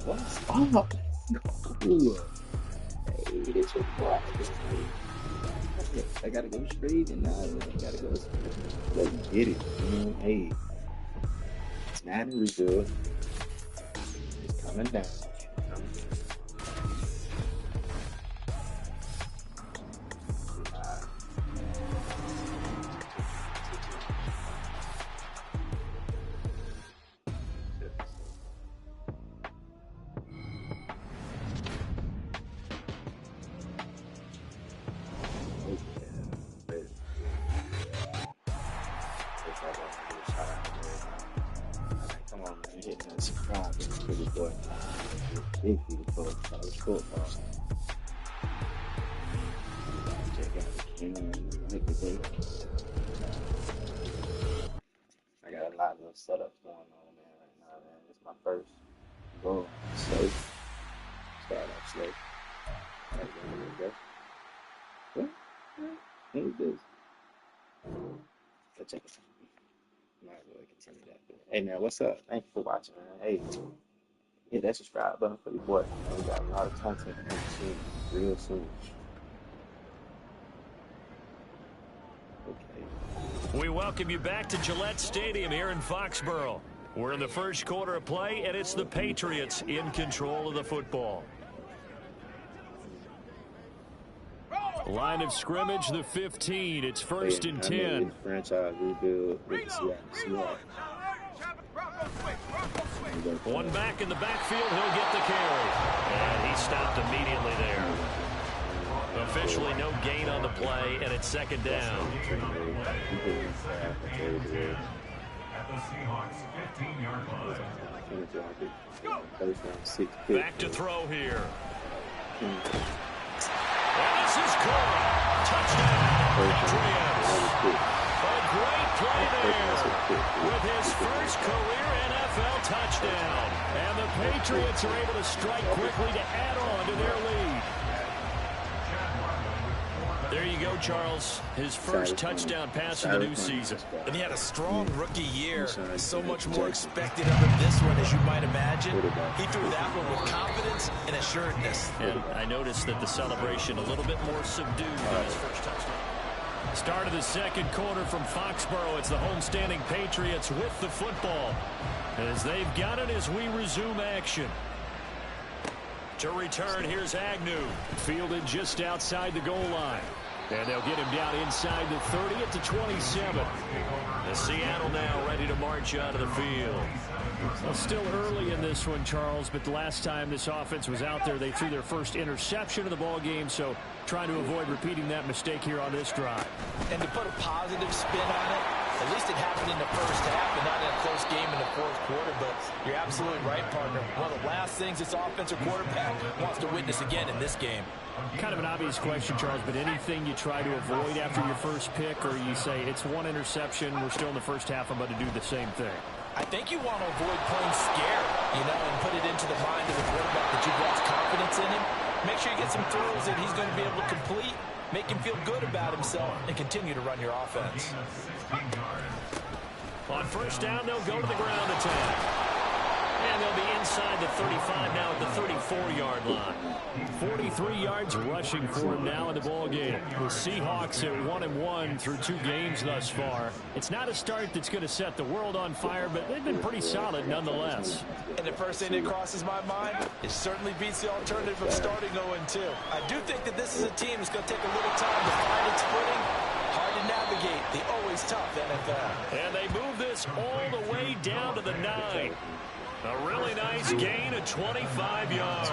What's up? Ooh. Hey, it's your boy. I gotta go straight and I gotta go. Let's get it. Hey, it's Madden rebuild. It's coming down. Come on, man. Hit that subscribe. It's pretty boy. Big people. College football. Check out the king. Like the day. I got a lot of setups going on, man, right now, man. It's my first goal. Slow. Start off slow. Alright, there we go. What is this? Let's check it out. Might as well continue that. Hey man, what's up? Thank you for watching, man. Hey, hit that subscribe button for your boy. We got a lot of content coming soon, real soon. Okay. We welcome you back to Gillette Stadium here in Foxborough. We're in the first quarter of play, and it's the Patriots in control of the football. Line of scrimmage, the 15. It's first and 10. Franchise rebuild with the Seahawks. One back in the backfield, he'll get the carry. And he stopped immediately there. Officially no gain on the play, and it's second down. Back to throw here. And this is caught. Touchdown, Patriots. A great play there with his first career NFL touchdown. And the Patriots are able to strike quickly to add on to their lead. There you go, Charles. His first touchdown pass of the new season. And he had a strong rookie year. So much more expected of him this one, as you might imagine. He threw that one with confidence and assuredness. And I noticed that the celebration a little bit more subdued than his first touchdown. Start of the second quarter from Foxborough. It's the homestanding Patriots with the football. As they've got it as we resume action. To return, here's Agnew. Fielded just outside the goal line. And they'll get him down inside the 30 at the 27. The Seattle now ready to march out of the field. Well, still early in this one, Charles, but the last time this offense was out there, they threw their first interception of the ball game, so trying to avoid repeating that mistake here on this drive. And to put a positive spin on it, at least it happened in the first half and not in a close game in the fourth quarter, but you're absolutely right, partner. One of the last things this offensive quarterback wants to witness again in this game. Kind of an obvious question, Charles, but anything you try to avoid after your first pick, or you say it's one interception, we're still in the first half, I'm going to do the same thing? I think you want to avoid playing scared, and put it into the mind of the quarterback that you've lost confidence in him. Make sure you get some throws that he's going to be able to complete, make him feel good about himself, and continue to run your offense. On first down, they'll go to the ground attack. And they'll be inside the 35 now at the 34-yard line. 43 yards rushing for him now in the ballgame. The Seahawks at 1-1 through 2 games thus far. It's not a start that's going to set the world on fire, but they've been pretty solid nonetheless. And the first thing that crosses my mind, it certainly beats the alternative of starting 0-2. I do think that this is a team that's going to take a little time to find its footing. Hard to navigate the always tough NFL. And they move this all the way down to the 9. A really nice gain of 25 yards.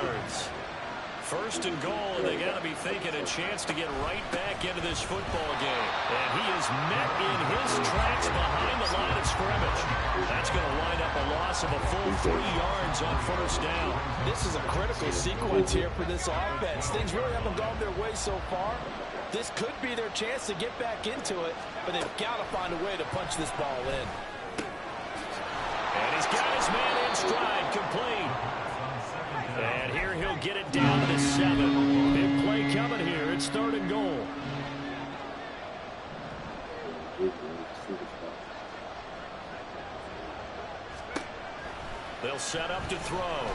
First and goal, and they got to be thinking a chance to get right back into this football game. And he is met in his tracks behind the line of scrimmage. That's going to wind up a loss of a full 3 yards on first down. This is a critical sequence here for this offense. Things really haven't gone their way so far. This could be their chance to get back into it, but they've got to find a way to punch this ball in. And he's got his man in stride, complete. And here he'll get it down to the 7. Big play coming here. It's third and goal. They'll set up to throw.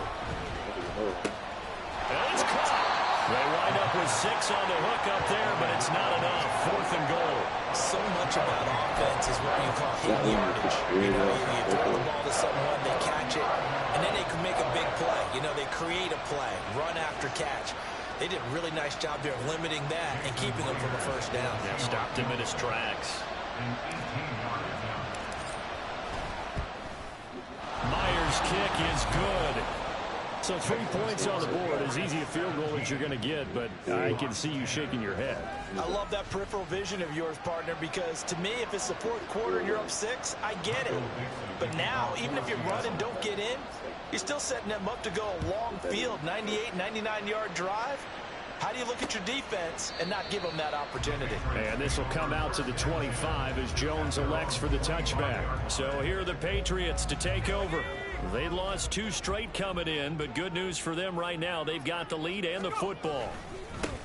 with 6 on the hook up there, but it's not enough. 4th and goal. So much about offense is what you call hit yardage. You know, you throw the ball to someone, they catch it, and then they can make a big play. You know, they create a play, run after catch. They did a really nice job there of limiting that and keeping him from a first down. Yeah, stopped him in his tracks. Myers' kick is good. So 3 points on the board, as easy a field goal as you're going to get, but I can see you shaking your head. I love that peripheral vision of yours, partner, because to me, if it's the 4th quarter and you're up 6, I get it. But now, even if you run and don't get in, you're still setting them up to go a long field, 98, 99-yard drive. How do you look at your defense and not give them that opportunity? And this will come out to the 25 as Jones elects for the touchback. So here are the Patriots to take over. They lost 2 straight coming in, but good news for them right now. They've got the lead and the football.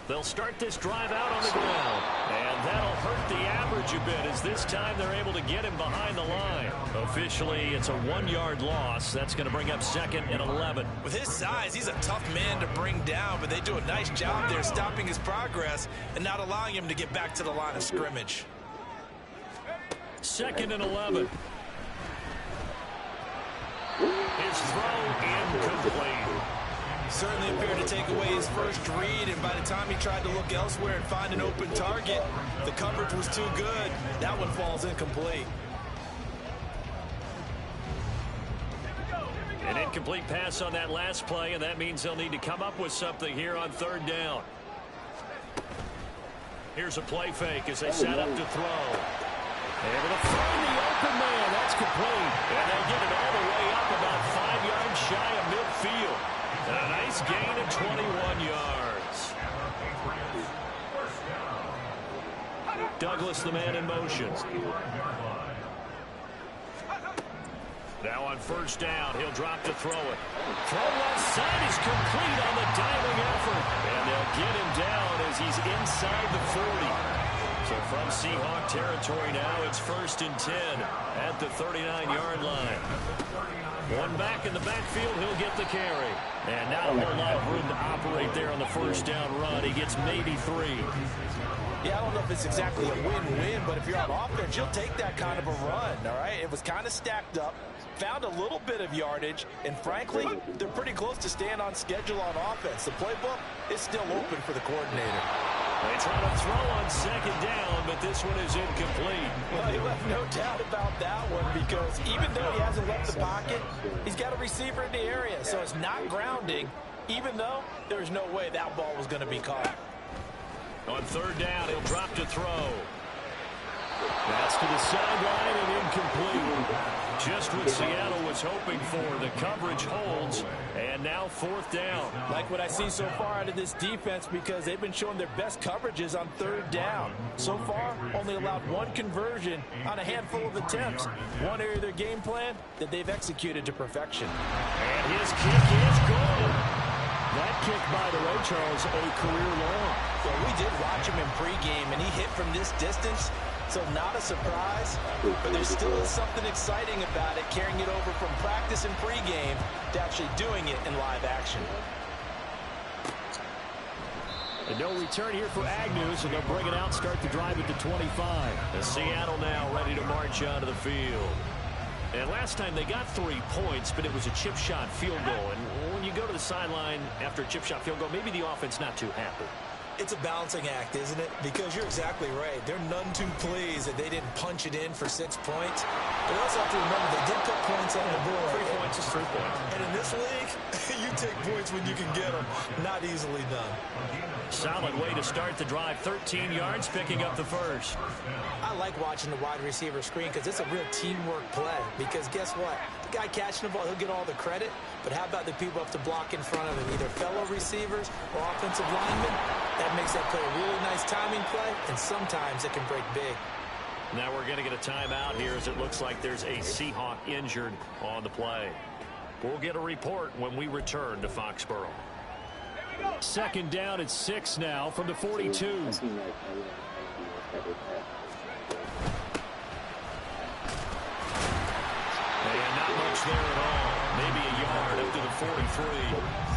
They'll start this drive out on the ground, and that'll hurt the average a bit as this time they're able to get him behind the line. Officially, it's a 1-yard loss. That's going to bring up 2nd and 11. With his size, he's a tough man to bring down, but they do a nice job there stopping his progress and not allowing him to get back to the line of scrimmage. 2nd and 11. His throw incomplete. Certainly appeared to take away his first read, and by the time he tried to look elsewhere and find an open target, the coverage was too good. That one falls incomplete. An incomplete pass on that last play, and that means they'll need to come up with something here on 3rd down. Here's a play fake as they set up to throw. Able to find the open man. That's complete. And they get it all the way up about 5 yards shy of midfield. And a nice gain of 21 yards. Douglas, the man in motion. Now on 1st down, he'll drop to throw it. Throw left side is complete on the diving effort. And they'll get him down as he's inside the 40. So from Seahawk territory now, it's 1st and 10 at the 39-yard line. One back in the backfield, he'll get the carry. And not a whole lot of room to operate there on the 1st down run. He gets maybe 3. Yeah, I don't know if it's exactly a win-win, but if you're on offense, you'll take that kind of a run, all right? It was kind of stacked up, found a little bit of yardage, and frankly, they're pretty close to staying on schedule on offense. The playbook is still open for the coordinator. They try to throw on 2nd down, but this one is incomplete. Well, you have no doubt about that one because even though he hasn't left the pocket, he's got a receiver in the area, so it's not grounding, even though there's no way that ball was going to be caught. On 3rd down, he'll drop to throw. That's to the sideline and incomplete. Just what Seattle was hoping for. The coverage holds, and now 4th down. Like what I see so far out of this defense because they've been showing their best coverages on 3rd down. So far, only allowed 1 conversion on a handful of attempts. One area of their game plan that they've executed to perfection. And his kick is good. That kick, by the way, Charles, a career long. Well, we did watch him in pregame, and he hit from this distance. So not a surprise, but there still is something exciting about it, carrying it over from practice and pregame to actually doing it in live action. And no return here for Agnew, so they'll bring it out, start the drive at the 25. And Seattle now ready to march onto the field. And last time they got 3 points, but it was a chip shot field goal. And when you go to the sideline after a chip shot field goal, maybe the offense not too happy. It's a balancing act, isn't it? Because you're exactly right. They're none too pleased that they didn't punch it in for 6 points. But also have to remember they did put points on the board. 3 points is 3 points. And in this league, you take points when you can get them. Not easily done. Solid way to start the drive. 13 yards, picking up the first. I like watching the wide receiver screen because it's a real teamwork play. Because guess what? The guy catching the ball, he'll get all the credit. But how about the people up to block in front of him, either fellow receivers or offensive linemen? That makes that play a really nice timing play, and sometimes it can break big. Now we're going to get a timeout here as it looks like there's a Seahawk injured on the play. We'll get a report when we return to Foxborough. 2nd down at 6 now from the 42. And not much there at all. Maybe a yard up to the 43.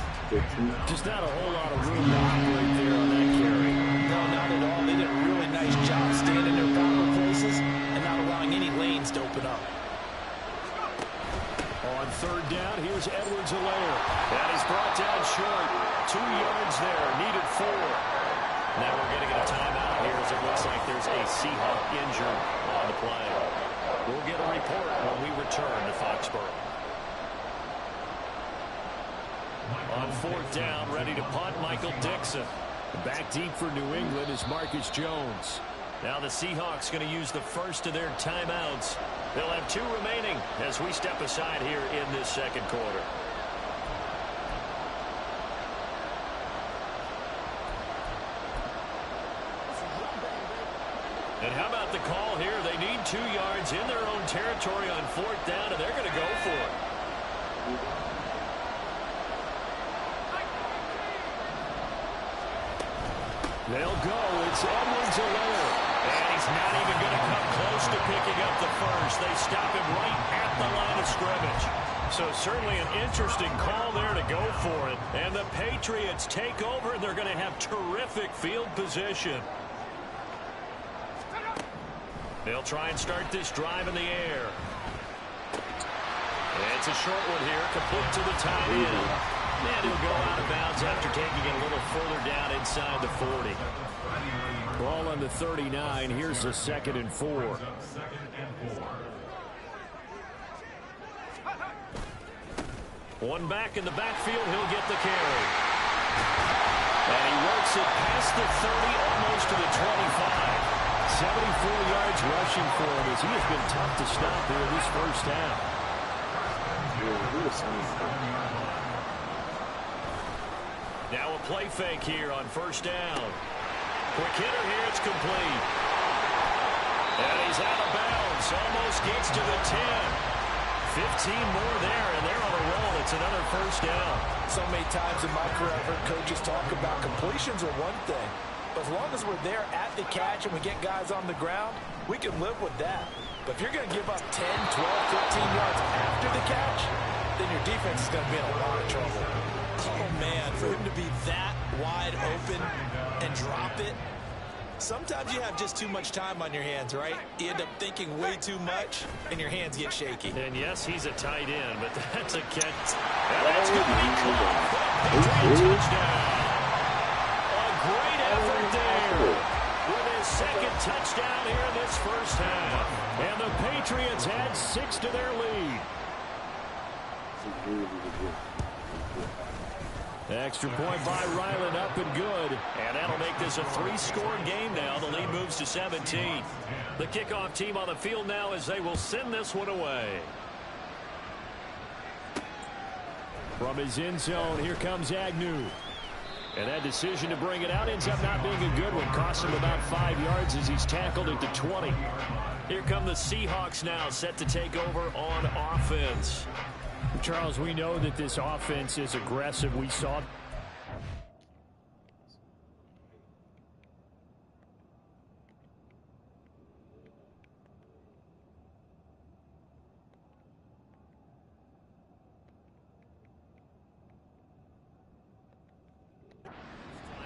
Just not a whole lot of room to operate there on that kick. No, not at all. They did a really nice job staying in their proper places and not allowing any lanes to open up. On third down, here's Edwards-Helaire. That is brought down short. 2 yards there, needed 4. Now we're going to get a timeout here as it looks like there's a Seahawk injured on the play. We'll get a report when we return to Foxborough. On fourth down, ready to punt, Michael Dixon. Back deep for New England is Marcus Jones. Now the Seahawks going to use the first of their timeouts. They'll have 2 remaining as we step aside here in this second quarter. And how about the call here? They need 2 yards in their own territory on fourth down, and they're going to go for it. They'll go. It's Edwards-Helaire. And he's not even going to come close to picking up the first. They stop him right at the line of scrimmage. So certainly an interesting call there to go for it. And the Patriots take over, and they're going to have terrific field position. They'll try and start this drive in the air. It's a short one here, complete to the tight end. And he'll go out of bounds after taking it a little further down inside the 40. Ball on the 39. Here's the 2nd and 4. One back in the backfield. He'll get the carry. And he works it past the 30, almost to the 25. 74 yards rushing for him as he has been tough to stop here this first half. Now a play fake here on first down. Quick hitter here, it's complete. And he's out of bounds, almost gets to the 10. 15 more there, and they're on a roll. It's another first down. So many times in my career, I've heard coaches talk about completions are one thing. But as long as we're there at the catch and we get guys on the ground, we can live with that. But if you're going to give up 10, 12, 15 yards after the catch, then your defense is going to be in a lot of trouble. Oh, man, for him to be that wide open and drop it, sometimes you have just too much time on your hands, right? You end up thinking way too much, and your hands get shaky. And, yes, he's a tight end, but that's a catch. And that's going to be caught. Touchdown. Great effort there with his 2nd touchdown here in this first half. And the Patriots add 6 to their lead. Extra point by Ryland, up and good. And that'll make this a 3-score game now. The lead moves to 17. The kickoff team on the field now as they will send this one away. From his end zone, here comes Agnew. And that decision to bring it out ends up not being a good one. Costs him about 5 yards as he's tackled at the 20. Here come the Seahawks now, set to take over on offense. Charles, we know that this offense is aggressive. We saw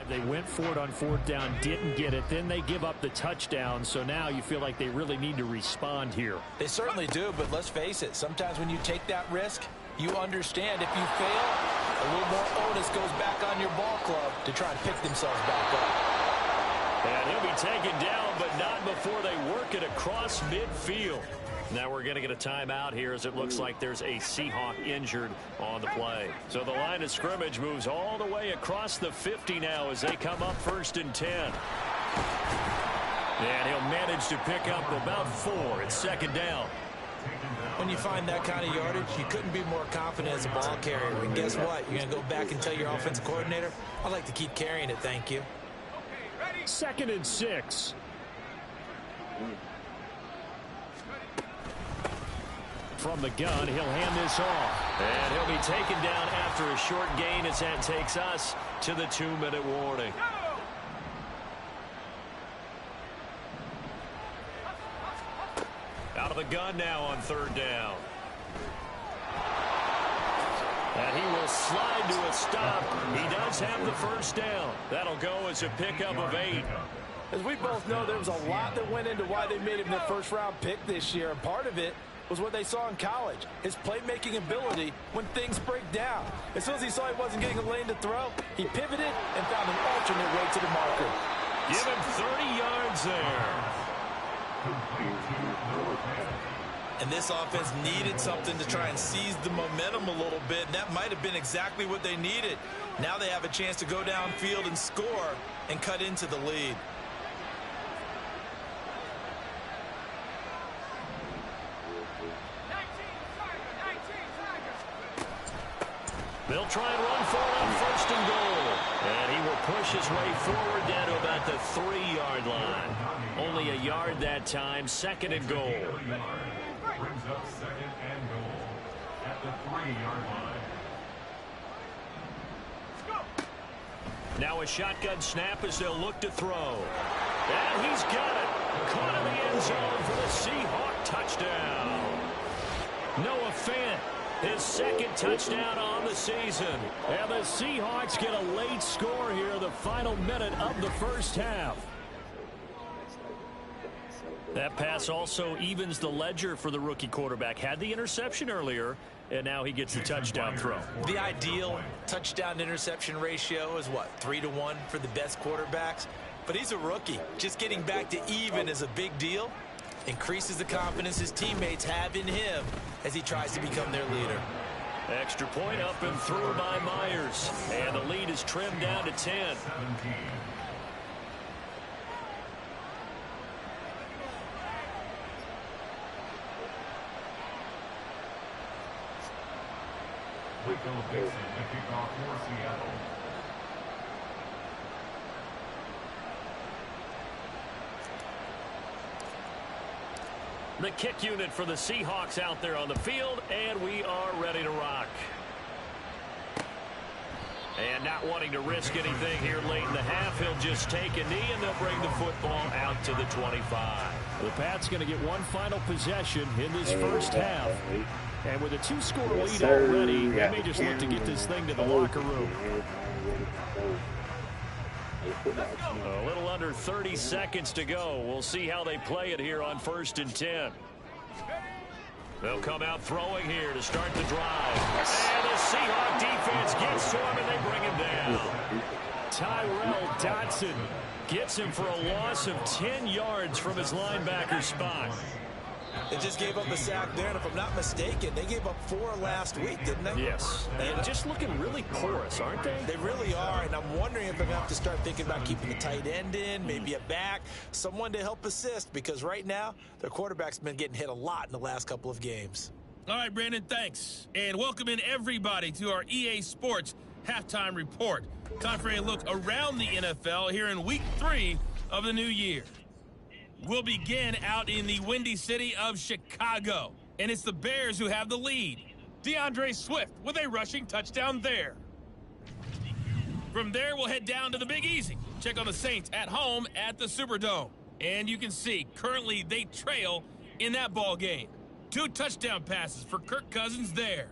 they went for it on fourth down, didn't get it. Then they give up the touchdown. So now you feel like they really need to respond here. They certainly do, but let's face it. Sometimes when you take that risk, you understand if you fail, a little more onus goes back on your ball club to try and pick themselves back up. And he'll be taken down, but not before they work it across midfield. Now we're going to get a timeout here as it looks like there's a Seahawk injured on the play. So the line of scrimmage moves all the way across the 50 now as they come up 1st and 10. And he'll manage to pick up about 4. It's 2nd down. When you find that kind of yardage, you couldn't be more confident as a ball carrier. And guess what? You're going to go back and tell your offensive coordinator, I'd like to keep carrying it, thank you. 2nd and 6. From the gun, he'll hand this off. And he'll be taken down after a short gain as that takes us to the 2-minute warning. Out of the gun now on 3rd down. And he will slide to a stop. He does have the first down. That'll go as a pickup of 8. As we both know, there was a lot that went into why they made him their first-round pick this year, and part of it was what they saw in college, his playmaking ability when things break down. As soon as he saw he wasn't getting a lane to throw, he pivoted and found an alternate way to the marker. Give him 30 yards there. And this offense needed something to try and seize the momentum a little bit, and that might have been exactly what they needed. Now they have a chance to go downfield and score and cut into the lead. They'll try and run for it on 1st and goal. And he will push his way forward down to about the 3-yard line. Only a yard that time, 2nd and goal. Brings up 2nd and goal at the 3-yard line. Now a shotgun snap as they'll look to throw. And he's got it. Caught in the end zone for the Seahawk touchdown. Noah Fant, his 2nd touchdown on the season. And the Seahawks get a late score here in the final minute of the first half. That pass also evens the ledger for the rookie quarterback. Had the interception earlier, and now he gets the touchdown throw. The ideal touchdown-interception ratio is what, 3-to-1 for the best quarterbacks? But he's a rookie. Just getting back to even is a big deal. Increases the confidence his teammates have in him as he tries to become their leader. Extra point up and through by Myers. And the lead is trimmed down to 10. Rico Dixon to kick off for Seattle. The kick unit for the Seahawks out there on the field, and we are ready to rock. And not wanting to risk anything here late in the half, he'll just take a knee, and they'll bring the football out to the 25. The Pats going to get one final possession in this first half. And with a 2-score lead already, they may just look to get this thing to the locker room. A little under 30 seconds to go. We'll see how they play it here on 1st and 10. They'll come out throwing here to start the drive. And the Seahawk defense gets to him, and they bring him down. Tyrell Dodson gets him for a loss of 10 yards from his linebacker spot. They just gave up a sack there, and if I'm not mistaken, they gave up 4 last week, didn't they? Yes. And just looking really porous, aren't they? They really are, and I'm wondering if I'm going to have to start thinking about keeping the tight end in, maybe a back, someone to help assist, because right now, their quarterback's been getting hit a lot in the last couple of games. All right, Brandon, thanks. And welcome in everybody to our EA Sports Halftime Report. Time for a look around the NFL here in Week 3 of the new year. We'll begin out in the Windy City of Chicago, and it's the Bears who have the lead. DeAndre Swift with a rushing touchdown there. From there, we'll head down to the Big Easy. Check on the Saints at home at the Superdome. And you can see, currently they trail in that ball game. 2 touchdown passes for Kirk Cousins there.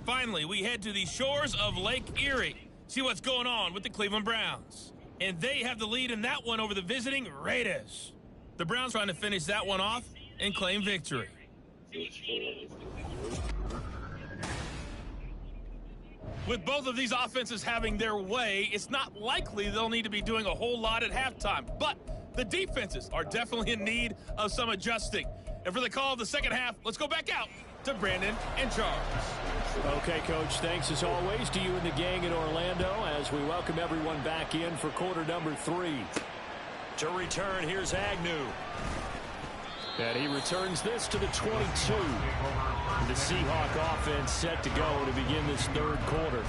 Finally, we head to the shores of Lake Erie. See what's going on with the Cleveland Browns. And they have the lead in that one over the visiting Raiders. The Browns trying to finish that one off and claim victory. With both of these offenses having their way, it's not likely they'll need to be doing a whole lot at halftime. But the defenses are definitely in need of some adjusting. And for the call of the second half, let's go back out to Brandon and Charles. Okay, Coach, thanks as always to you and the gang in Orlando as we welcome everyone back in for quarter number 3. To return, here's Agnew. And he returns this to the 22. The Seahawk offense set to go to begin this third quarter.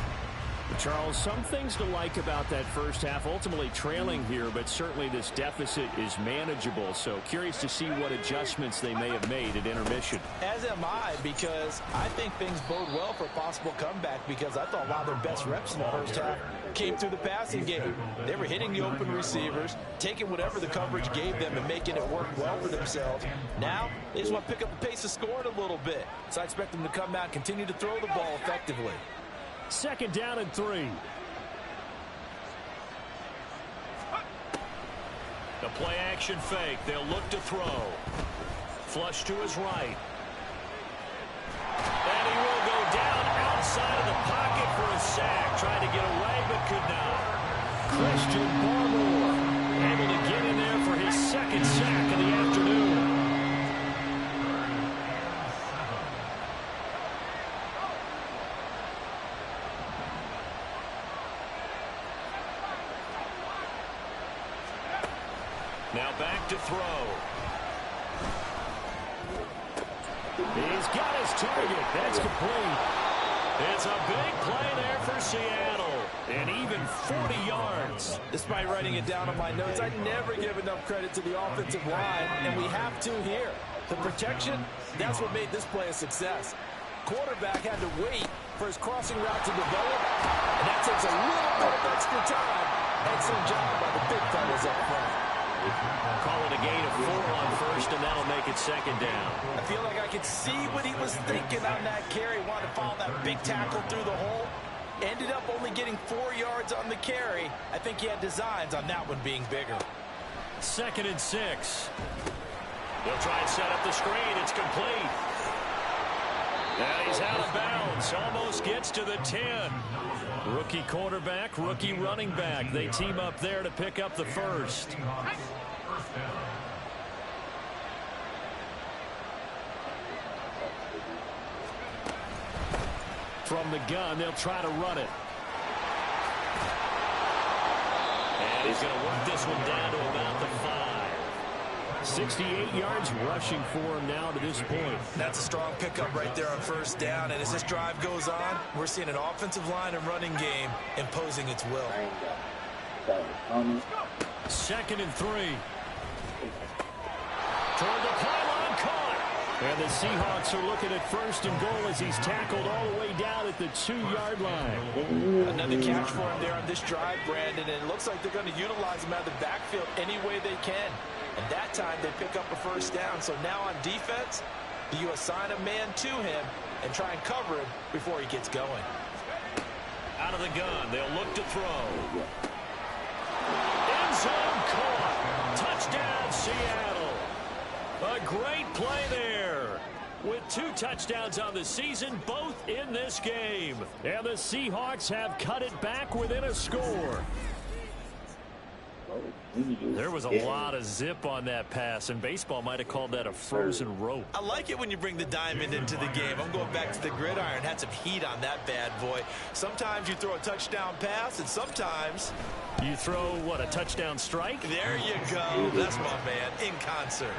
Charles, some things to like about that first half. Ultimately trailing here, but certainly this deficit is manageable. So curious to see what adjustments they may have made at intermission. As am I, because I think things bode well for a possible comeback, because I thought a lot of their best reps in the first half came through the passing game. They were hitting the open receivers, taking whatever the coverage gave them and making it work well for themselves. Now, they just want to pick up the pace of scoring a little bit. So I expect them to come out and continue to throw the ball effectively. 2nd down and 3. The play action fake. They'll look to throw. Flush to his right. And he will go down outside of the pocket for a sack. Trying to get away, but could not. Christian Barmore able to get in there for his 2nd sack of the afternoon. Now back to throw. He's got his target. That's complete. It's a big play there for Seattle. And even 40 yards. Despite writing it down on my notes, I never give enough credit to the offensive line, and we have to here. The protection, that's what made this play a success. Quarterback had to wait for his crossing route to develop, and that takes a little bit of extra time. Excellent job by the big fellas up front. Call it a gain of 4 on first, and that'll make it 2nd down. I feel like I could see what he was thinking on that carry. Wanted to follow that big tackle through the hole. Ended up only getting 4 yards on the carry. I think he had designs on that one being bigger. 2nd and 6. They'll try and set up the screen. It's complete. And he's out of bounds. Almost gets to the 10. Rookie quarterback, rookie running back. They team up there to pick up the first. From the gun, they'll try to run it. And he's going to work this one down to about the 5. 68 yards rushing for him now to this point. That's a strong pickup right there on first down. And as this drive goes on, we're seeing an offensive line and running game imposing its will. 2nd and 3. Toward the pylon, caught. And the Seahawks are looking at 1st and goal as he's tackled all the way down at the 2-yard line. Another catch for him there on this drive, Brandon. And it looks like they're going to utilize him out of the backfield any way they can. And that time they pick up a first down. So now on defense, do you assign a man to him and try and cover him before he gets going? Out of the gun, they'll look to throw. End zone caught. Touchdown, Seattle. A great play there. With 2 touchdowns on the season, both in this game. And the Seahawks have cut it back within a score. There was a lot of zip on that pass, and baseball might have called that a frozen rope. I like it when you bring the diamond into the game. I'm going back to the gridiron. Had some heat on that bad boy. Sometimes you throw a touchdown pass, and sometimes you throw, what, a touchdown strike? There you go. That's my man, in concert.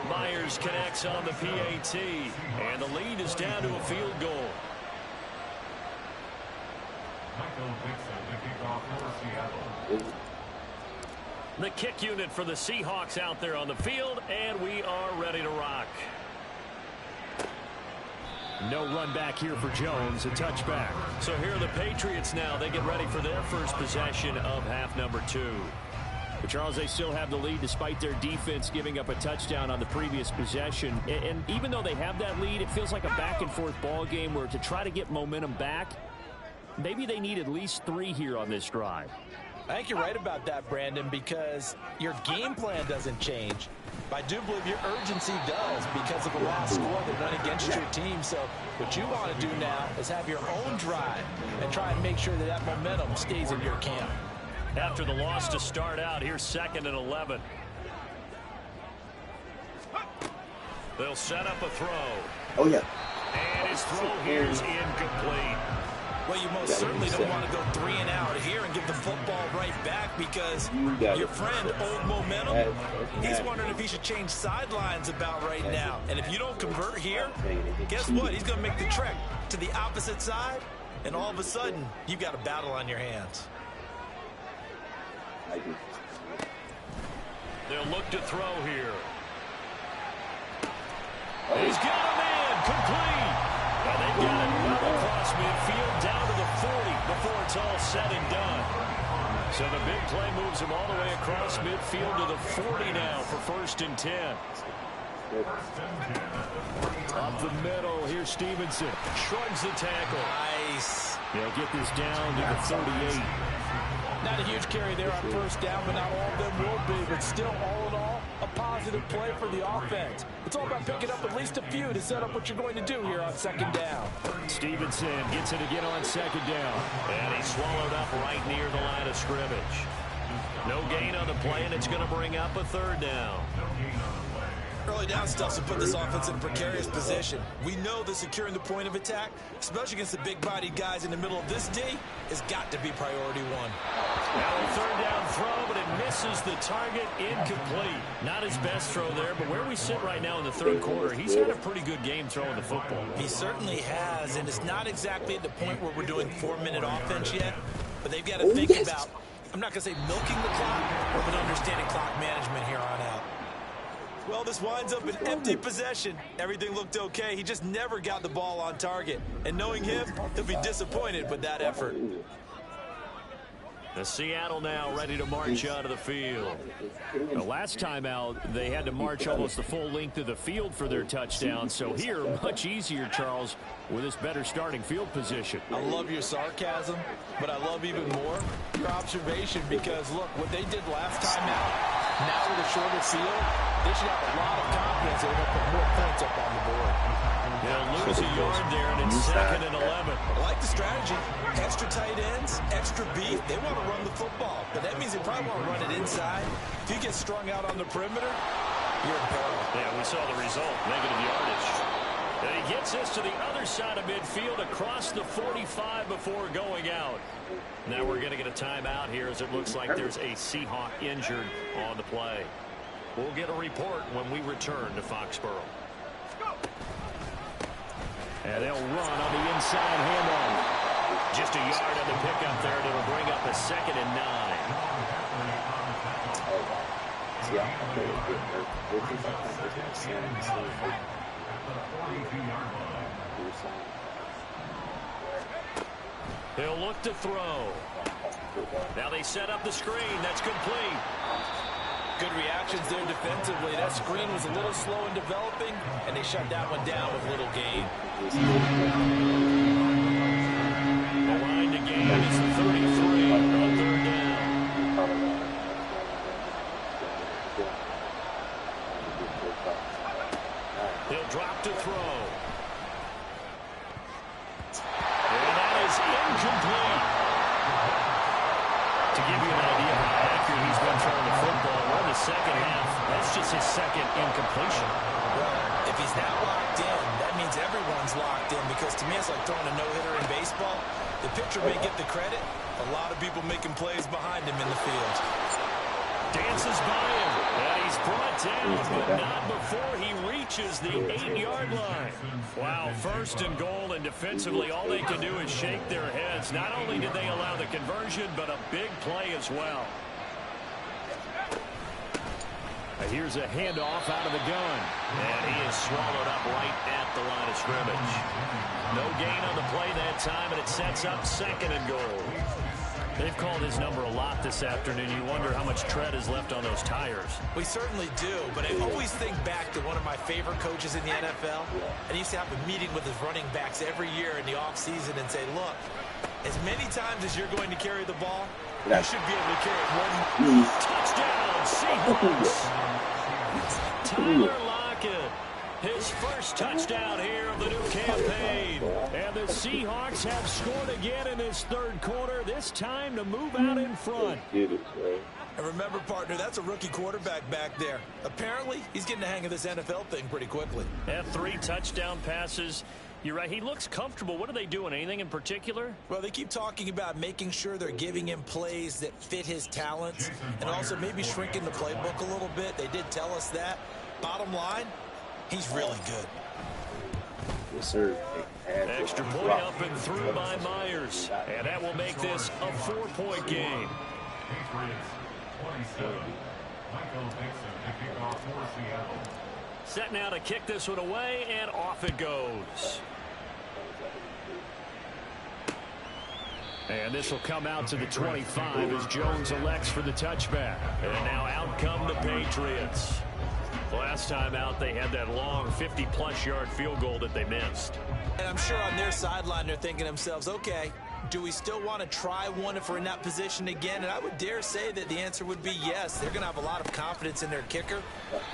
Myers connects on the PAT, and the lead is down to a field goal. Michael Dixon to kick off for Seattle. The kick unit for the Seahawks out there on the field, and we are ready to rock. No run back here for Jones, a touchback. So here are the Patriots now. They get ready for their first possession of half number 2. But Charles, they still have the lead despite their defense giving up a touchdown on the previous possession. And even though they have that lead, it feels like a back-and-forth ball game where to try to get momentum back, maybe they need at least 3 here on this drive. I think you're right about that, Brandon, because your game plan doesn't change. But I do believe your urgency does because of the last score that went against your team. So what you want to do now is have your own drive and try and make sure that that momentum stays in your camp. After the loss to start out, here's 2nd and 11. They'll set up a throw. Oh, yeah. And his throw here is incomplete. Well, you most certainly don't want to go 3 and out here and give the football right back because your friend owed momentum. He's wondering if he should change sidelines about right now. And if you don't convert here, guess what? He's going to make the trek to the opposite side and all of a sudden, you've got a battle on your hands. They'll look to throw here. He's got a man complete. And they've got it well across midfield down to the 40 before it's all said and done. So the big play moves him all the way across midfield to the 40 now for 1st and 10. Up the middle, here's Stevenson. Shrugs the tackle. Nice. They'll get this down to the 38. Not a huge carry there on 1st down, but not all of them will be. But still, all in all, a positive play for the offense. It's all about picking up at least a few to set up what you're going to do here on 2nd down. Stevenson gets it again on 2nd down. And he's swallowed up right near the line of scrimmage. No gain on the play, and it's going to bring up a 3rd down. Early down stuff to put this offense in a precarious position. We know that securing the point of attack, especially against the big-bodied guys in the middle of this D, has got to be priority 1. Now a 3rd down throw, but it misses the target. Incomplete. Not his best throw there, but where we sit right now in the 3rd quarter, he's had a pretty good game throwing the football. He certainly has, and it's not exactly at the point where we're doing 4-minute offense yet, but they've got to think about, I'm not going to say milking the clock, but understanding clock management here on out. Well, this winds up an empty possession. Everything looked okay. He just never got the ball on target. And knowing him, he'll be disappointed with that effort. The Seattle now ready to march out of the field. The last time out, they had to march almost the full length of the field for their touchdown. So here, much easier, Charles, with this better starting field position. I love your sarcasm, but I love even more your observation because, look, what they did last time out, now with a shorter field, they should have a lot of confidence that they're going to put more points up on the board. They'll lose a yard there, and it's 2nd and 11. I like the strategy. Extra tight ends, extra beef. They want to run the football, but that means they probably want to run it inside. If you get strung out on the perimeter, you're in peril. Yeah, we saw the result, negative yardage. And he gets this to the other side of midfield across the 45 before going out. Now we're going to get a timeout here as it looks like there's a Seahawk injured on the play. We'll get a report when we return to Foxborough. And they'll run on the inside handoff. Just a yard on the pickup there, and it'll bring up a 2nd and 9. He'll look to throw. Now they set up the screen. That's complete. Good reactions there defensively. That screen was a little slow in developing, and they shut that one down with little gain. The line to gain is the 33 on 3rd down. He'll drop to throw. And that is incomplete. To give you an idea of how accurate he's been throwing the football, we're in the 2nd half. That's just his 2nd incompletion. Well, if he's not locked in, that means everyone's locked in because to me it's like throwing a no-hitter in baseball. The pitcher may get the credit. A lot of people making plays behind him in the field. Dances by him, and he's brought down, but not before he reaches the 8-yard line. Wow, 1st and goal, and defensively all they can do is shake their heads. Not only did they allow the conversion, but a big play as well. Here's a handoff out of the gun. And he is swallowed up right at the line of scrimmage. No gain on the play that time, and it sets up 2nd and goal. They've called his number a lot this afternoon. You wonder how much tread is left on those tires. We certainly do, but I always think back to one of my favorite coaches in the NFL. And he used to have a meeting with his running backs every year in the offseason and say, look, as many times as you're going to carry the ball, you should be able to carry it one. Touchdown, Seahawks. Tyler Lockett, his first touchdown here of the new campaign. And the Seahawks have scored again in this 3rd quarter, this time to move out in front. And remember, partner, that's a rookie quarterback back there. Apparently, he's getting the hang of this NFL thing pretty quickly. Have 3 touchdown passes. You're right, he looks comfortable. What are they doing? Anything in particular? Well, they keep talking about making sure they're giving him plays that fit his talents and also maybe shrinking the playbook a little bit. They did tell us that. Bottom line, he's really good. Yes, sir. Extra point up and through by Myers. And that will make this a 4-point game. Patriots 27. Michael Dixon to kick off for Seattle. Set now to kick this one away, and off it goes. And this will come out to the 25 as Jones elects for the touchback. And now out come the Patriots. Last time out, they had that long 50-plus yard field goal that they missed. And I'm sure on their sideline, they're thinking to themselves, okay, do we still want to try one if we're in that position again? And I would dare say that the answer would be yes. They're going to have a lot of confidence in their kicker.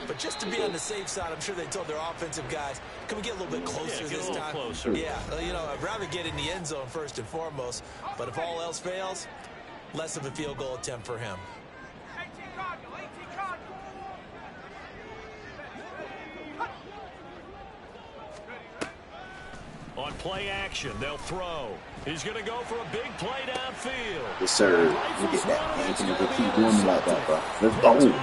But just to be on the safe side, I'm sure they told their offensive guys, can we get a little bit closer this time? Closer. Yeah, you know, I'd rather get in the end zone first and foremost. But if all else fails, less of a field goal attempt for him. On play action, they'll throw. He's going to go for a big play downfield. Yes, sir. Look at that. Anthony will keep doing it like that, bro. Let's go.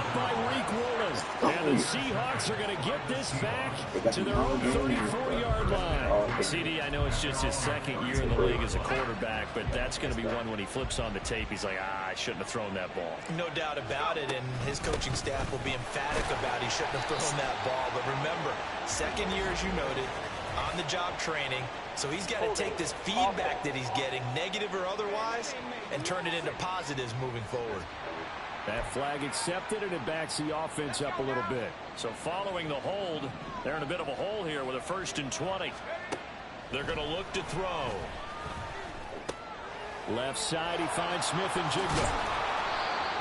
And the Seahawks are going to get this back to their own 34-yard line. CD, I know it's just his second year in the league as a quarterback, but that's going to be one when he flips on the tape. He's like, I shouldn't have thrown that ball. No doubt about it, and his coaching staff will be emphatic about he shouldn't have thrown that ball. But remember, second year, as you noted, on-the-job training, so he's got to take this feedback that he's getting, negative or otherwise, and turn it into positives moving forward. That flag accepted, and it backs the offense up a little bit. So following the hold, they're in a bit of a hole here with a 1st and 20. They're going to look to throw. Left side, he finds Smith and Jigba.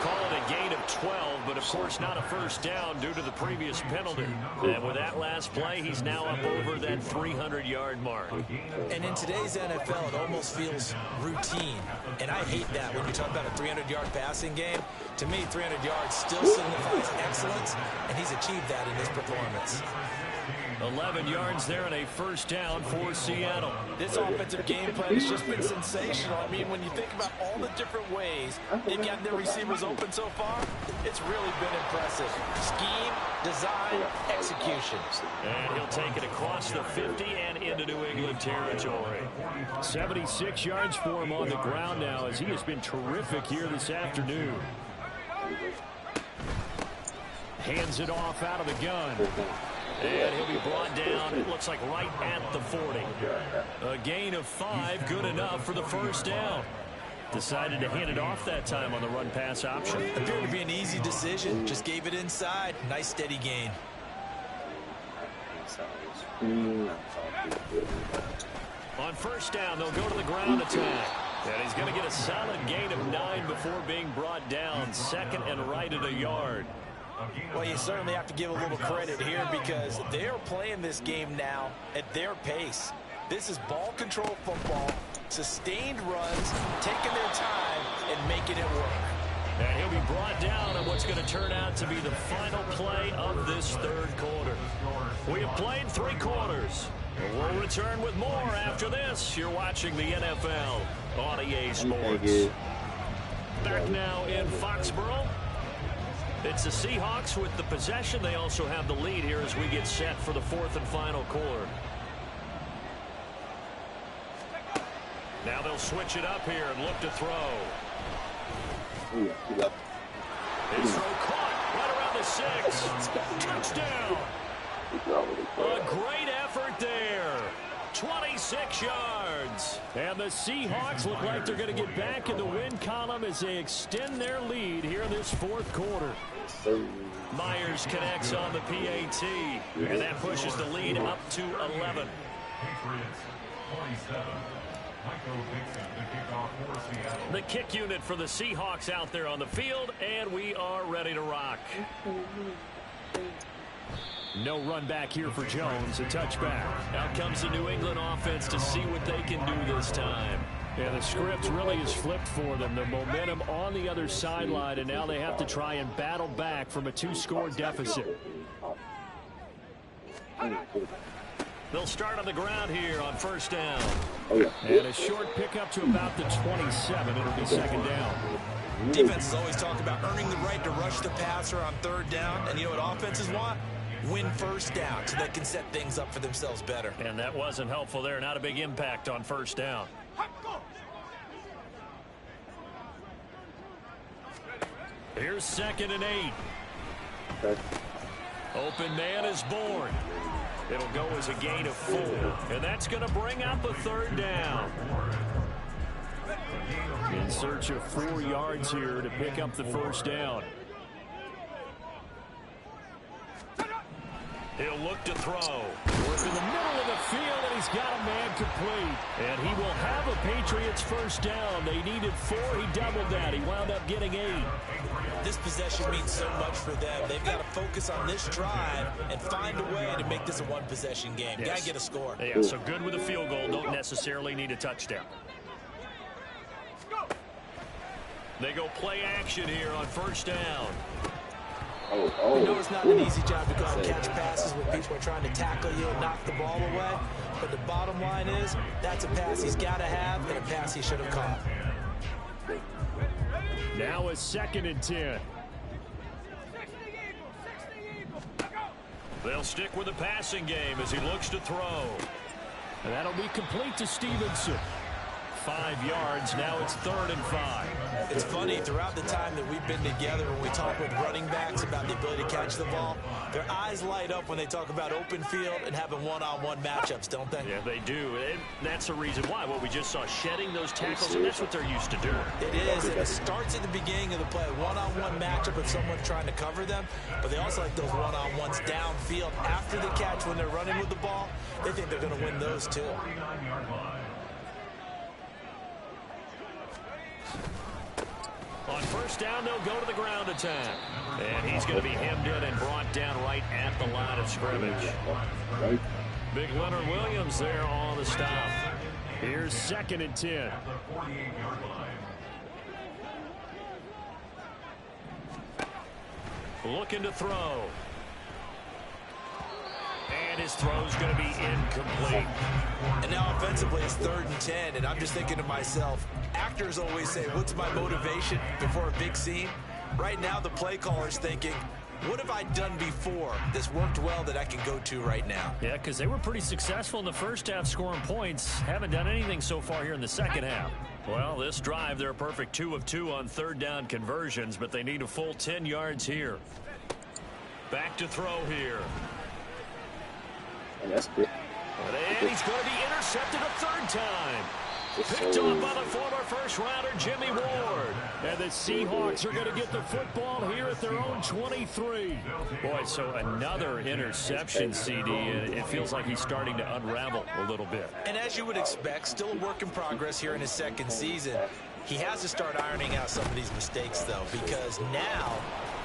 Call it a gain of 12, but of course not a first down due to the previous penalty. And with that last play, he's now up over that 300-yard mark. And in today's NFL, it almost feels routine. And I hate that when you talk about a 300-yard passing game. To me, 300 yards still signifies excellence, and he's achieved that in this performance. 11 yards there and a first down for Seattle. This offensive game plan has just been sensational. I mean, when you think about all the different ways they've gotten their receivers open so far, it's really been impressive. Scheme, design, execution. And he'll take it across the 50 and into New England territory. 76 yards for him on the ground now as he has been terrific here this afternoon. Hands it off out of the gun. And he'll be brought down, it looks like right at the 40. A gain of 5, good enough for the first down. Decided to hand it off that time on the run-pass option. Appeared to be an easy decision. Just gave it inside. Nice, steady gain. On first down, they'll go to the ground attack. And he's going to get a solid gain of 9 before being brought down. 2nd and right at a yard. Well, you certainly have to give a little credit here because they're playing this game now at their pace. This is ball control football, sustained runs, taking their time, and making it work. And he'll be brought down on what's going to turn out to be the final play of this third quarter. We have played 3 quarters. We'll return with more after this. You're watching the NFL on EA Sports. Back now in Foxborough. It's the Seahawks with the possession. They also have the lead here as we get set for the 4th and final quarter. Now they'll switch it up here and look to throw. His throw caught right around the 6. Touchdown. A great effort there. 26 yards. And the Seahawks look like they're going to get back in the win column as they extend their lead here in this 4th quarter. Myers connects on the PAT, and that pushes the lead up to 11. Patriots 27. Michael Dixon to kick off for Seattle. The kick unit for the Seahawks out there on the field, and we are ready to rock. No run back here for Jones, a touchback. Out comes the New England offense to see what they can do this time. Yeah, the script really is flipped for them. The momentum on the other sideline, and now they have to try and battle back from a 2-score deficit. They'll start on the ground here on first down. And a short pickup to about the 27. It'll be 2nd down. Defenses always talk about earning the right to rush the passer on 3rd down. And you know what offenses want? win first down so they can set things up for themselves better. And that wasn't helpful there. Not a big impact on first down. Here's 2nd and 8. Okay. Open man is born. It'll go as a gain of 4. And that's going to bring up a 3rd down. In search of 4 yards here to pick up the first down. He'll look to throw. Work in the middle of the field, and he's got a man complete. And he will have a Patriots first down. They needed 4. He doubled that. He wound up getting 8. This possession means so much for them. They've got to focus on this drive and find a way to make this a one-possession game. Yes. Got to get a score. Yeah, so good with a field goal. Don't necessarily need a touchdown. They go play action here on first down. We know it's not an easy job to go out and catch passes when people are trying to tackle you and knock the ball away. But the bottom line is, that's a pass he's got to have and a pass he should have caught. Now a 2nd and 10. They'll stick with the passing game as he looks to throw. And that'll be complete to Stevenson. 5 yards. Now it's 3rd and 5. It's funny, throughout the time that we've been together, when we talk with running backs about the ability to catch the ball, their eyes light up when they talk about open field and having one-on-one matchups, don't they? Yeah, they do. And that's the reason why. What we just saw, shedding those tackles, and that's what they're used to doing. It is, and it starts at the beginning of the play. One-on-one matchup with someone trying to cover them, but they also like those one-on-ones downfield after the catch when they're running with the ball. They think they're going to win those, too. On first down, they'll go to the ground attack. And he's going to be hemmed in and brought down right at the line of scrimmage. Big Leonard Williams there on the stop. Here's 2nd and 10. Looking to throw. And his throw's going to be incomplete. And now offensively, it's 3rd and 10, and I'm just thinking to myself, actors always say, what's my motivation before a big scene? Right now, the play caller's thinking, what have I done before that's worked well that I can go to right now? Yeah, because they were pretty successful in the first half scoring points. Haven't done anything so far here in the second half. Well, this drive, they're a perfect 2 of 2 on 3rd down conversions, but they need a full 10 yards here. Back to throw here. And that's good. And he's going to be intercepted a 3rd time. Picked off by the former first-rounder Jimmy Ward. And the Seahawks are going to get the football here at their own 23. Boy, so another interception, CD, and it feels like he's starting to unravel a little bit. And as you would expect, still a work in progress here in his 2nd season. He has to start ironing out some of these mistakes, though, because now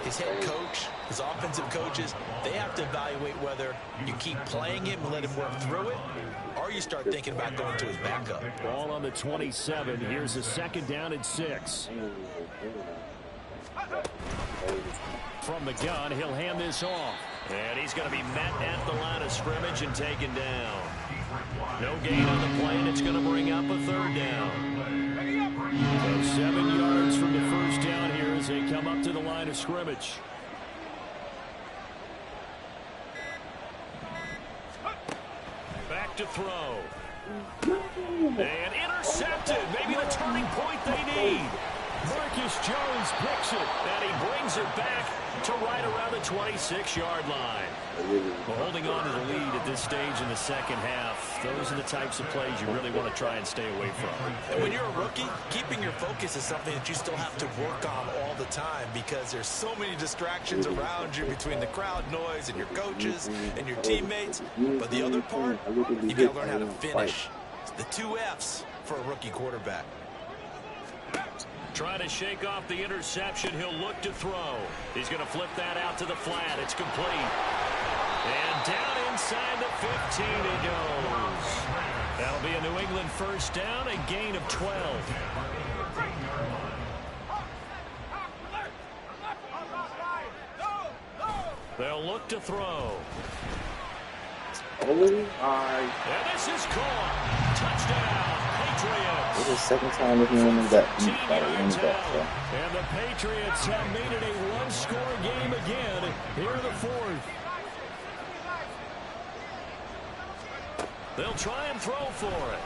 his head coach, his offensive coaches, they have to evaluate whether you keep playing him and let him work through it, or you start thinking about going to his backup. Ball on the 27. Here's a 2nd down and 6. From the gun, he'll hand this off. And he's going to be met at the line of scrimmage and taken down. No gain on the play, and it's going to bring up a 3rd down. So 7 yards from the first down here as they come up to the line of scrimmage. Back to throw. And intercepted. Maybe the turning point they need. Marcus Jones picks it, and he brings it back to right around the 26-yard line. Well, holding on to the lead at this stage in the second half, those are the types of plays you really want to try and stay away from. And when you're a rookie, keeping your focus is something that you still have to work on all the time because there's so many distractions around you between the crowd noise and your coaches and your teammates. But the other part, you've got to learn how to finish. It's the 2 F's for a rookie quarterback. Trying to shake off the interception. He'll look to throw. He's going to flip that out to the flat. It's complete. And down inside the 15 it goes. That'll be a New England first down, a gain of 12. They'll look to throw. Oh my. And this is caught. Touchdown, Patriots. This is the 2nd time we've been winning that. And the Patriots have made it a one-score game again here in the 4th. They'll try and throw for it.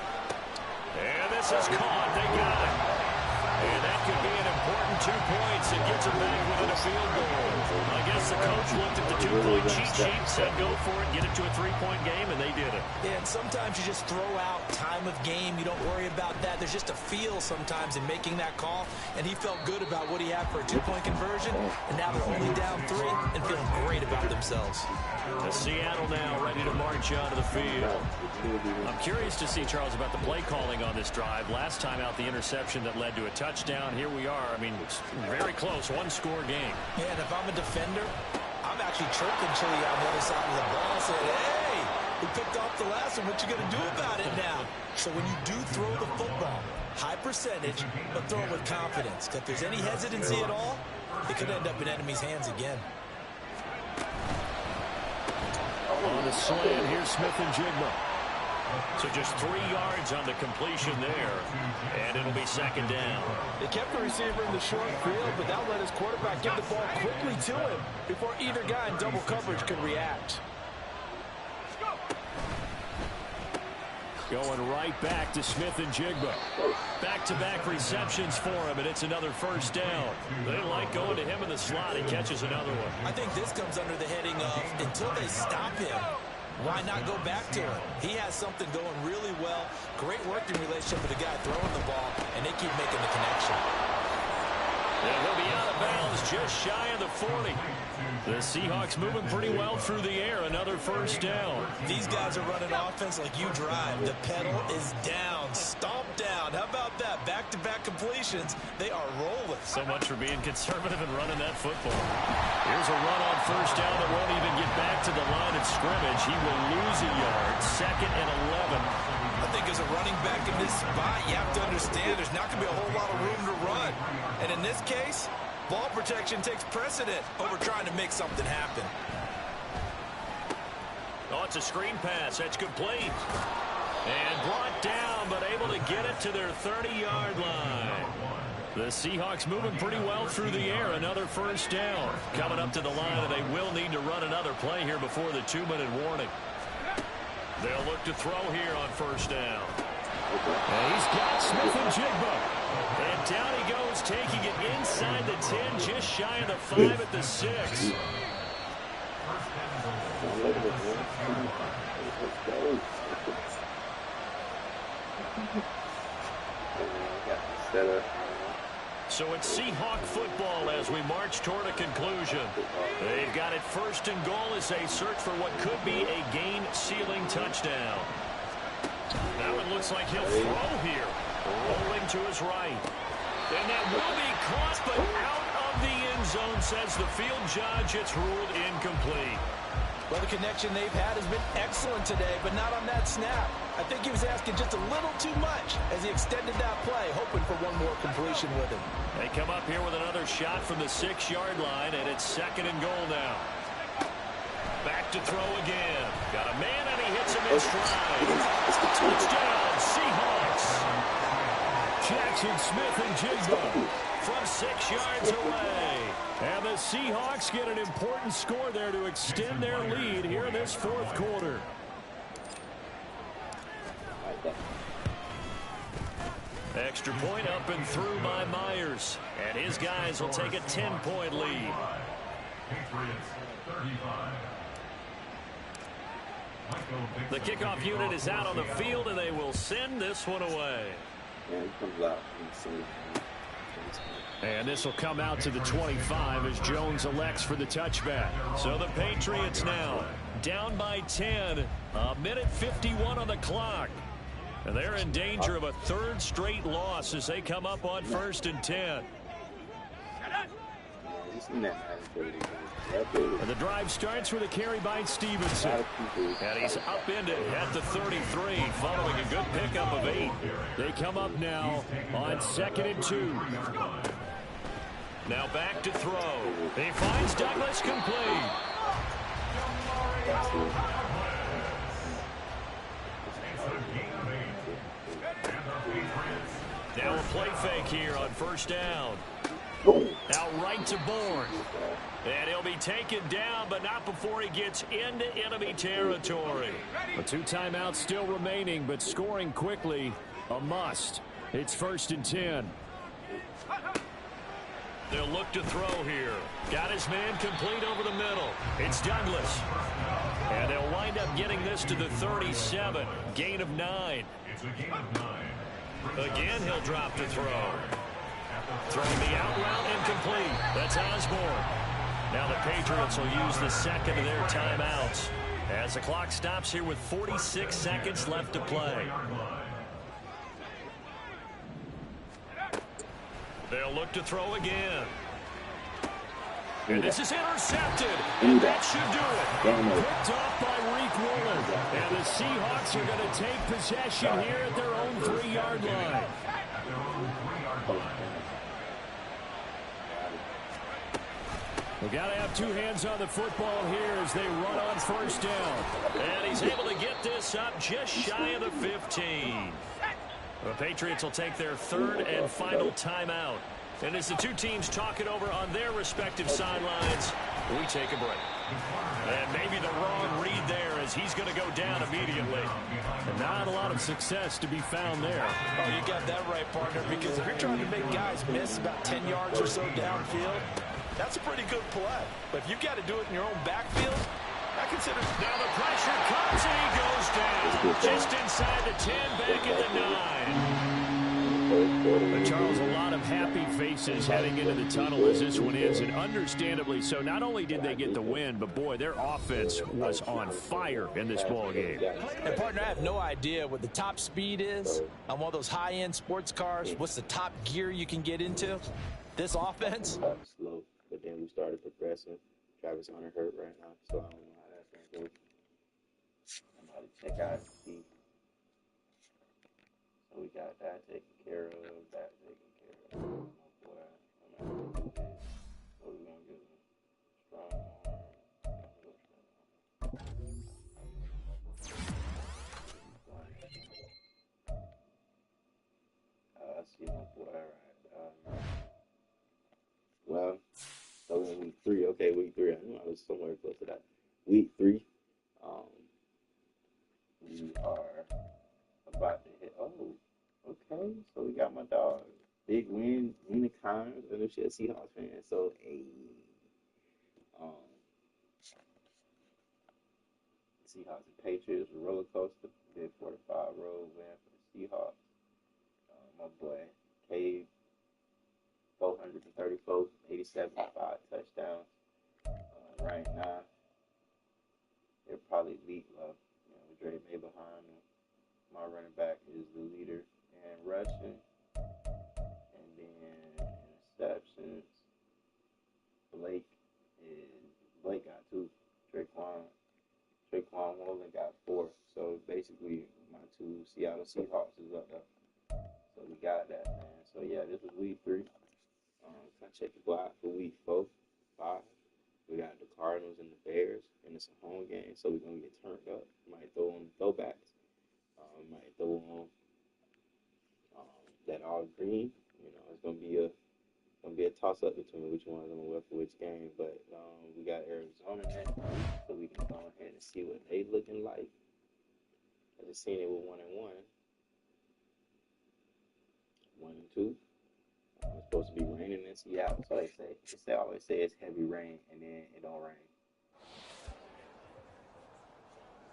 And this is caught. They got it. And that could be an important 2 points. It gets them back within a field goal. I guess the coach looked at the 2-point cheat sheet, said go for it, get it to a 3-point game, and they did it. Yeah, and sometimes you just throw out time of game. You don't worry about that. There's just a feel sometimes in making that call, and he felt good about what he had for a 2-point conversion, and now they're only down 3 and feeling great about themselves. Seattle now ready to march onto the field. I'm curious to see, Charles, about the play calling on this drive. Last time out, the interception that led to a touchdown. Here we are. I mean, it's very close, one-score game. Yeah, and if I'm a defender, I'm actually chirping Chili on the other side of the ball, saying, hey, we picked off the last one. What you going to do about it now? So when you do throw the football, high percentage, but throw it with confidence. If there's any hesitancy at all, it could end up in enemy's hands again. On the slant, here's Smith and Jigma. So just 3 yards on the completion there, and it'll be second down. They kept the receiver in the short field, but that let his quarterback get the ball quickly to him before either guy in double coverage could react. Going right back to Smith and Jigba. Back-to-back receptions for him, and it's another first down. They like going to him in the slot. He catches another one. I think this comes under the heading of, until they stop him, why not go back to him? He has something going really well. Great working relationship with the guy throwing the ball, and they keep making the connection. And he'll be out of bounds just shy of the 40. The Seahawks moving pretty well through the air. Another first down. These guys are running offense like you drive. The pedal is down. Stomp down. How about that? Back-to-back completions. They are rolling. So much for being conservative and running that football. Here's a run on first down that won't even get back to the line of scrimmage. He will lose a yard. 2nd and 11. I think as a running back in this spot, you have to understand there's not going to be a whole lot of room to run. And in this case, ball protection takes precedent over trying to make something happen. Oh, it's a screen pass. That's complete. And brought down, but able to get it to their 30-yard line. The Seahawks moving pretty well through the air. Another first down. Coming up to the line, and they will need to run another play here before the 2-minute warning. They'll look to throw here on first down. And he's got Smith and Jigba. And down he goes, taking it inside the 10, just shy of the 5 at the 6. So it's Seahawk football as we march toward a conclusion. They've got it first and goal as they search for what could be a game-sealing touchdown. Now it looks like he'll throw here. Rolling to his right. And that will be caught, but out of the end zone, says the field judge. It's ruled incomplete. Well, the connection they've had has been excellent today, but not on that snap. I think he was asking just a little too much as he extended that play, hoping for one more completion with him. They come up here with another shot from the 6-yard line, and it's 2nd and goal now. Back to throw again. Got a man, and he hits him in stride. Touchdown, Seahawks. Jackson Smith and Jigba from 6 yards away. And the Seahawks get an important score there to extend their lead here in this 4th quarter. Extra point up and through by Myers. And his guys will take a 10-point lead. The kickoff unit is out on the field, and they will send this one away. And this will come out to the 25 as Jones elects for the touchback. So the Patriots now down by 10. A minute 51 on the clock. And they're in danger of a 3rd straight loss as they come up on 1st and 10. And the drive starts with a carry by Stevenson. And he's upended at the 33 following a good pickup of 8. They come up now on 2nd and 2. Now back to throw. He finds Douglas complete. Now a play fake here on first down. Out right to Bourne. And he'll be taken down, but not before he gets into enemy territory. A 2 timeouts still remaining, but scoring quickly, a must. It's 1st and 10. They'll look to throw here. Got his man complete over the middle. It's Douglas. And they'll wind up getting this to the 37. Gain of 9. It's a gain of 9. Again, he'll drop to throw. Throwing the out route incomplete. That's Osborne. Now the Patriots will use the second of their timeouts as the clock stops here with 46 seconds left to play. They'll look to throw again. And this is intercepted. And that should do it. Picked off by Reek Woolen. And the Seahawks are going to take possession here at their own 3-yard line. We've got to have 2 hands on the football here as they run on 1st down. And he's able to get this up just shy of the 15. The Patriots will take their 3rd and final timeout. And as the 2 teams talk it over on their respective sidelines, we take a break. And maybe the wrong read there as he's going to go down immediately. And not a lot of success to be found there. Oh, you got that right, partner, because if you're trying to make guys miss about 10 yards or so downfield, that's a pretty good play. But if you've got to do it in your own backfield, I consider... Now the pressure comes and he goes down. Just inside the 10, back at the 9. But Charles, a lot of happy faces heading into the tunnel as this one ends, and understandably so. Not only did they get the win, but boy, their offense was on fire in this ball game. And partner, I have no idea what the top speed is on one of those high-end sports cars. What's the top gear you can get into? This offense? Slow, but then we started progressing. Travis Hunter hurt right now, so I don't know how that's going to go. I'm about to check out and see. So we got that taken care of, that taken care of. Oh boy, I'm not going to do this. What are we going to do? Strong arm. I see my boy, all right. Well, so we're in week 3. Okay, week 3. I knew I was somewhere close to that. Week 3. We are about to hit. Oh, okay. So we got my dog, Big Win, Nina Connors, and if she's a Seahawks fan. So, Seahawks and Patriots roller coaster. Big 45-road win for the Seahawks. My boy, Cave. 434, 87, 5 touchdowns. Right now, they're probably lead love. With Dre May behind them. My running back is the leader in rushing. And then interceptions. Blake got 2. Traquan Wallen got 4. So basically, my 2 Seattle Seahawks is up there. So we got that, man. So yeah, this was week 3. I check the block for week 4, 5. We got the Cardinals and the Bears, and it's a home game, so we're gonna get turned up. Might throw on throwbacks. Might throw on that all green. It's gonna be a toss up between which one I'm gonna wear for which game. But we got Arizona next week, so we can go ahead and see what they looking like. I just seen it with 1-1, 1-2. It's supposed to be raining in Seattle, so they say. They always say it's heavy rain, and then it don't rain.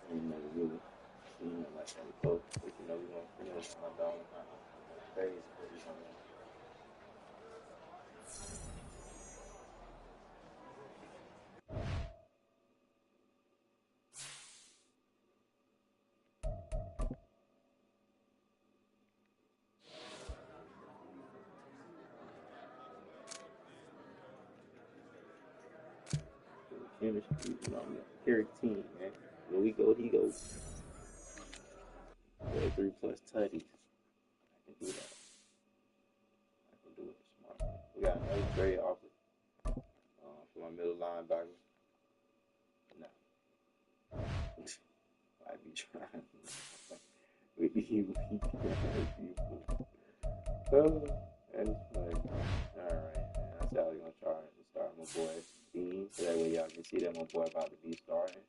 I ain't never really seen it like that before. But we're gonna finish my dog in my face. Finish, Eric team, man. When we go, he goes. 3+ tutties. I can do that. I can do it smart. We got another trade offer for my middle linebacker. No. I be trying. We people. Oh, that is funny. Alright, man. see that my boy about to be starting.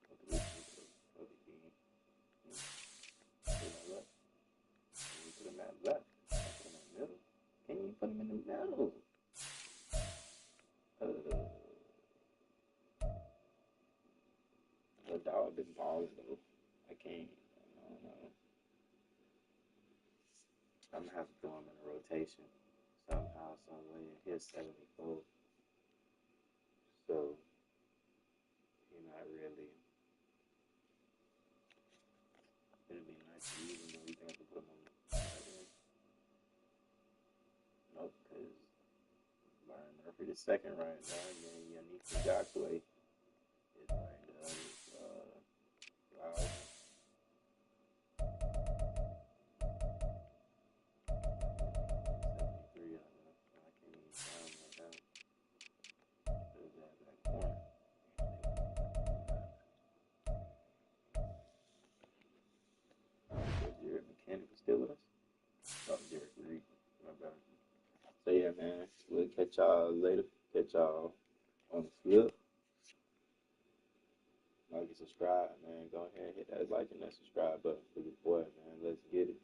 What the put him at left. Put him in the middle. Can't even put him in the middle. The dog been balling though. I can't. I don't know. I'm gonna have to throw him in a rotation somehow, some way. He's 74, so he's not really. It'd be nice to use him, but we think I can put him on the right end. Nope, because Byron Murphy the second right now, and then Yannick Ngakwe is right there. Loud. 73, I can't even find him right now. There's that corner. Jared Mechanic is still with us. Oh, Derek Reed. My bad. So yeah, man, we'll catch y'all later. Catch y'all on the flip. Like and subscribe, man. Go ahead and hit that like and that subscribe button for your boy, man. Let's get it.